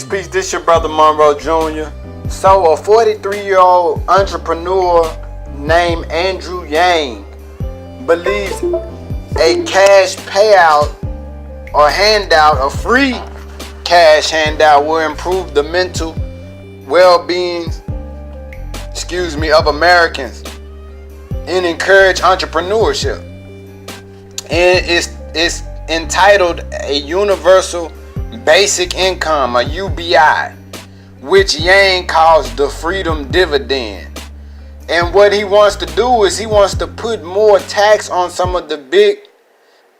Peace. This your brother Monroe Jr. So a 43-year-old entrepreneur named Andrew Yang believes a cash payout or handout, a free cash handout, will improve the mental well-being, of Americans and encourage entrepreneurship. And it's entitled a Universal Basic Income, a UBI, which Yang calls the Freedom Dividend. And what he wants to do is he wants to put more tax on some of the big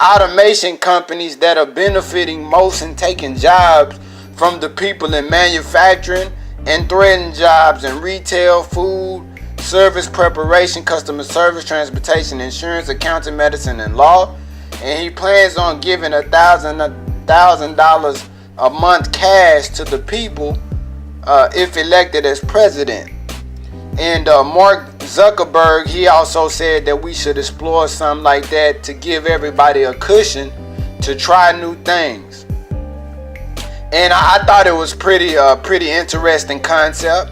automation companies that are benefiting most and taking jobs from the people in manufacturing and threatening jobs in retail, food, service preparation, customer service, transportation, insurance, accounting, medicine, and law. And he plans on giving $1,000 a month cash to the people if elected as president. And Mark Zuckerberg, he also said that we should explore something like that to give everybody a cushion to try new things. And I thought it was pretty interesting concept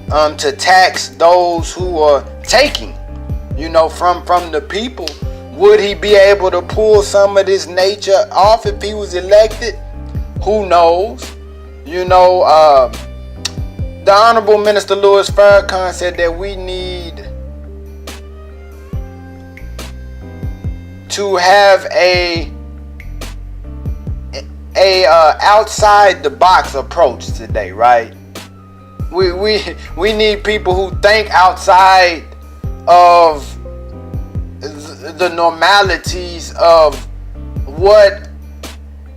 to tax those who are taking, from the people. Would he be able to pull some of this nature off if he was elected? Who knows? The Honorable Minister Louis Farrakhan said that we need to have a outside the box approach today, right? We need people who think outside of the normalities of what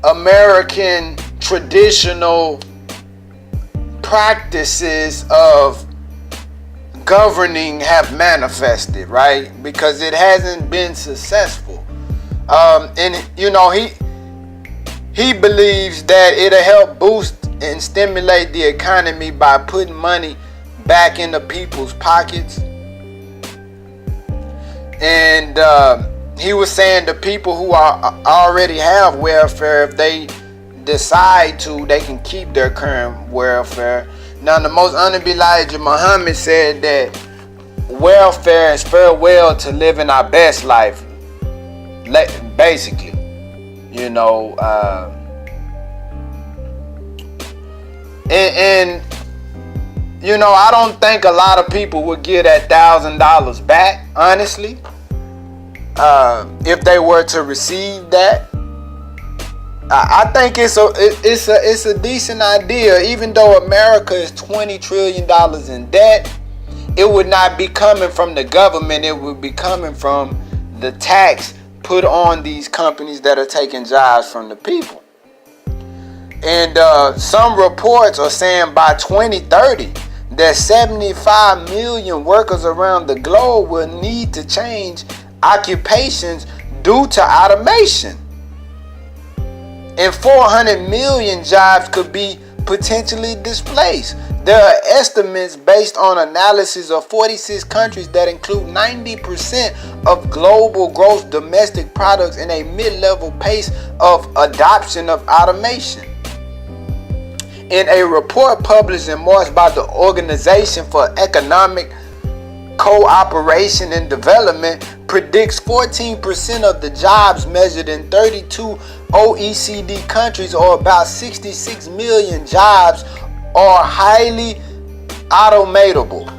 American traditional practices of governing have manifested, right? Because it hasn't been successful. And he believes that it'll help boost and stimulate the economy by putting money back into people's pockets. And he was saying the people who already have welfare, if they decide to, they can keep their current welfare. Now, the most honorable Elijah Muhammad said that welfare is farewell to living our best life, basically. I don't think a lot of people would get that $1,000 back, honestly, if they were to receive that. I think it's a decent idea. Even though America is $20 trillion in debt, it would not be coming from the government. It would be coming from the tax put on these companies that are taking jobs from the people. And some reports are saying by 2030 that 75 million workers around the globe will need to change occupations due to automation. And 400 million jobs could be potentially displaced. There are estimates based on analysis of 46 countries that include 90% of global gross domestic products and a mid-level pace of adoption of automation. In a report published in March by the Organization for Economic Cooperation and Development, predicts 14% of the jobs measured in 32 OECD countries, or about 66 million jobs, are highly automatable,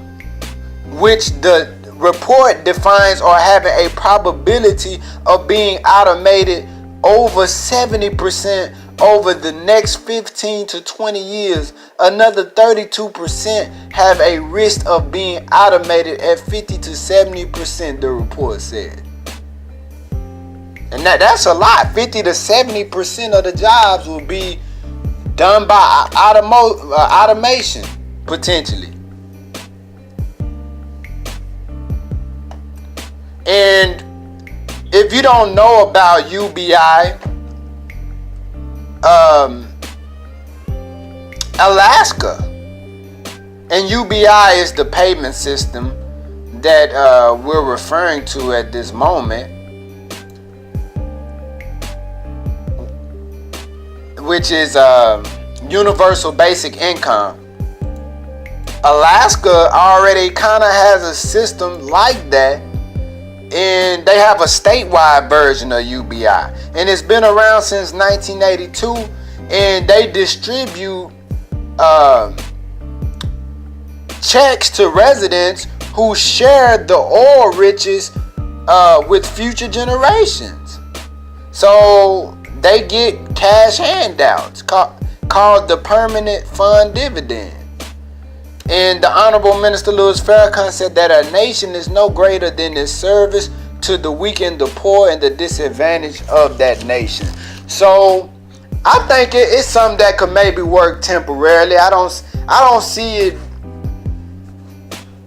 which the report defines are having a probability of being automated over 70% over the next 15 to 20 years. Another 32% have a risk of being automated at 50 to 70%, the report said. And that's a lot. 50 to 70% of the jobs will be done by automation, potentially. And if you don't know about UBI, Alaska, and UBI is the payment system that we're referring to at this moment, which is universal basic income. Alaska already kind of has a system like that, and they have a statewide version of UBI, and it's been around since 1982, and they distribute checks to residents who share the oil riches with future generations. So they get cash handouts called the Permanent Fund Dividend. And the Honorable Minister Louis Farrakhan said that a nation is no greater than its service to the weak and the poor and the disadvantaged of that nation. So I think it's something that could maybe work temporarily. I don't see it.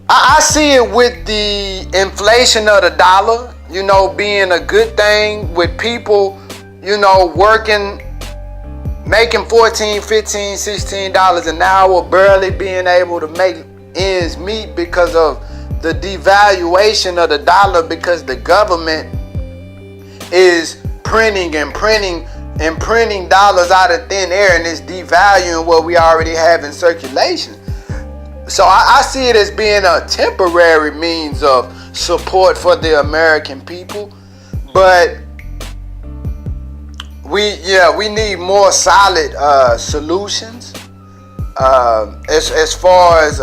I see it with the inflation of the dollar, being a good thing, with people, working, making $14, $15, $16 an hour, barely being able to make ends meet because of the devaluation of the dollar, because the government is printing dollars out of thin air, and it's devaluing what we already have in circulation. So I see it as being a temporary means of support for the American people, but we need more solid solutions as far as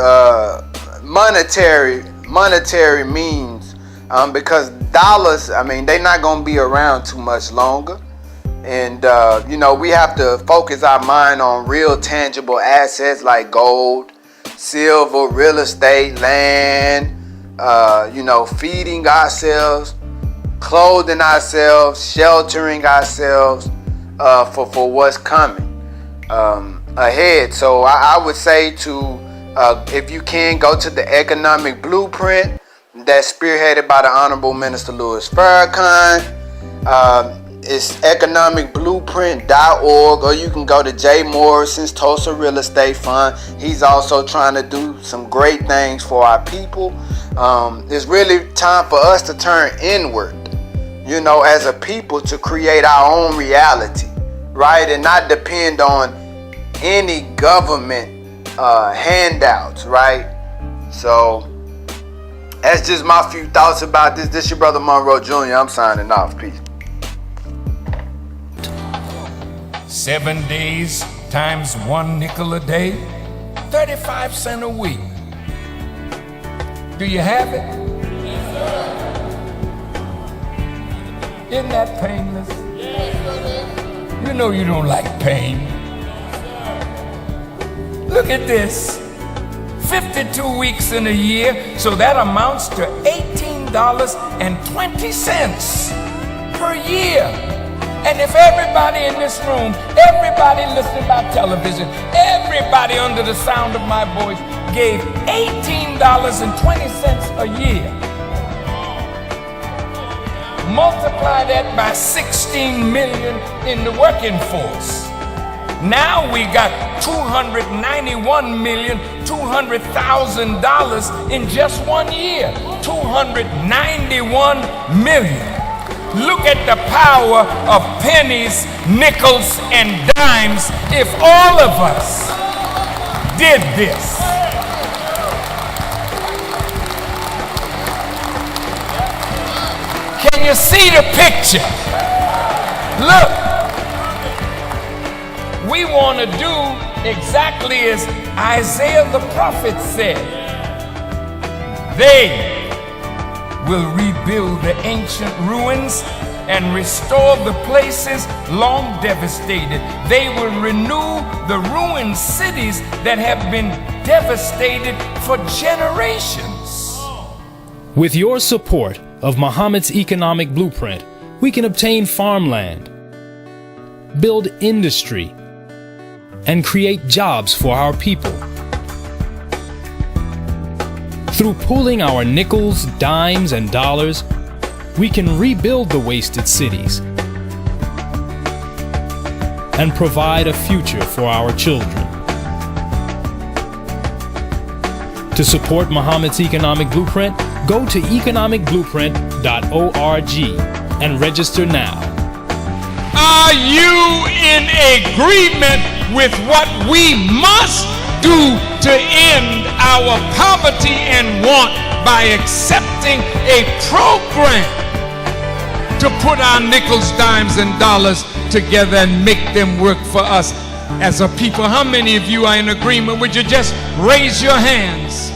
monetary means, because dollars, they're not going to be around too much longer. And, we have to focus our mind on real tangible assets like gold, silver, real estate, land, feeding ourselves, clothing ourselves, sheltering ourselves for what's coming ahead. So I would say if you can, go to the economic blueprint that's spearheaded by the Honorable Minister Louis Farrakhan. It's economicblueprint.org, or you can go to Jay Morrison's Tulsa Real Estate Fund. He's also trying to do some great things for our people. It's really time for us to turn inward, as a people, to create our own reality, right? And not depend on any government handouts, right? So that's just my few thoughts about this. This your brother Monroe Jr. I'm signing off. Peace. 7 days times 1 nickel a day, 35 cents a week. Do you have it? Yes, sir. Isn't that painless? Yes, sir. You don't like pain. Yes, sir. Look at this. 52 weeks in a year, so that amounts to $18.20 per year. And if everybody in this room, everybody listening by television, everybody under the sound of my voice gave $18.20 a year, multiply that by 16 million in the working force. Now we got $291,200,000 in just 1 year. 291 million. Look at the power of pennies, nickels, and dimes if all of us did this. Can you see the picture? Look, we want to do exactly as Isaiah the prophet said. They will rebuild the ancient ruins and restore the places long devastated. They will renew the ruined cities that have been devastated for generations. With your support of Muhammad's economic blueprint, we can obtain farmland, build industry, and create jobs for our people. Through pooling our nickels, dimes, and dollars, we can rebuild the wasted cities and provide a future for our children. To support Muhammad's economic blueprint, go to economicblueprint.org and register now. Are you in agreement with what we must do to end our poverty and want by accepting a program to put our nickels, dimes, and dollars together and make them work for us as a people? How many of you are in agreement? Would you just raise your hands?